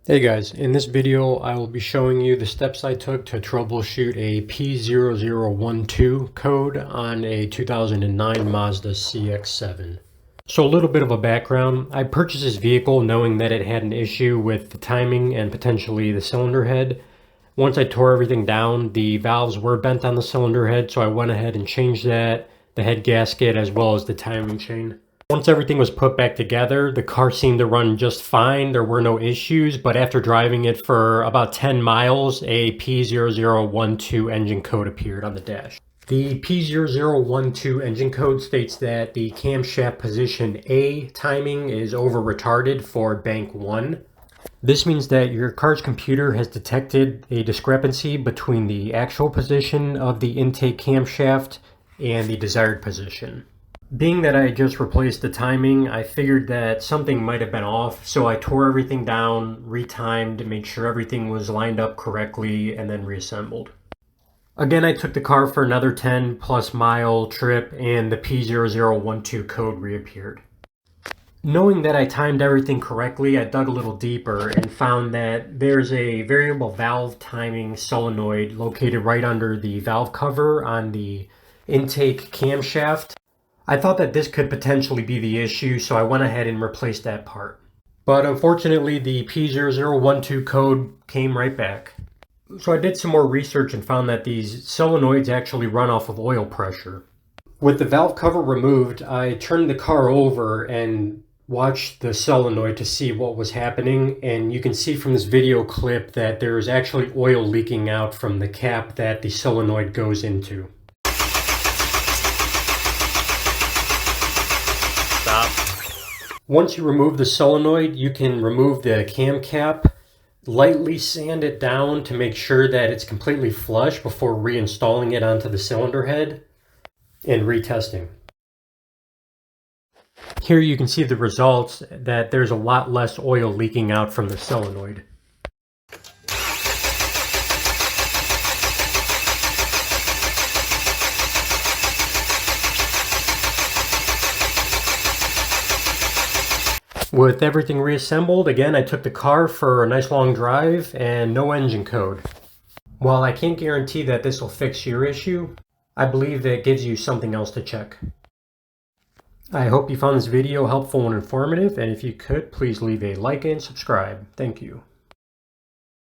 Hey guys, in this video I will be showing you the steps I took to troubleshoot a P0012 code on a 2009 Mazda CX-7. So a little bit of a background. I purchased this vehicle knowing that it had an issue with the timing and potentially the cylinder head. Once I tore everything down, the valves were bent on the cylinder head, so I went ahead and changed that, the head gasket, as well as the timing chain. Once everything was put back together, the car seemed to run just fine. There were no issues, but after driving it for about 10 miles, a P0012 engine code appeared on the dash. The P0012 engine code states that the camshaft position A timing is over retarded for bank 1. This means that your car's computer has detected a discrepancy between the actual position of the intake camshaft and the desired position. Being that I just replaced the timing, I figured that something might have been off, so I tore everything down, retimed to make sure everything was lined up correctly, and then reassembled. Again, I took the car for another 10 plus mile trip, and the P0012 code reappeared. Knowing that I timed everything correctly, I dug a little deeper and found that there's a variable valve timing solenoid located right under the valve cover on the intake camshaft. I thought that this could potentially be the issue, so I went ahead and replaced that part. But unfortunately, the P0012 code came right back. So I did some more research and found that these solenoids actually run off of oil pressure. With the valve cover removed, I turned the car over and watched the solenoid to see what was happening, and you can see from this video clip that there's actually oil leaking out from the cap that the solenoid goes into. Once you remove the solenoid, you can remove the cam cap, lightly sand it down to make sure that it's completely flush before reinstalling it onto the cylinder head and retesting. Here you can see the results, that there's a lot less oil leaking out from the solenoid. With everything reassembled, again, I took the car for a nice long drive and no engine code. While I can't guarantee that this will fix your issue, I believe that it gives you something else to check. I hope you found this video helpful and informative, and if you could, please leave a like and subscribe. Thank you.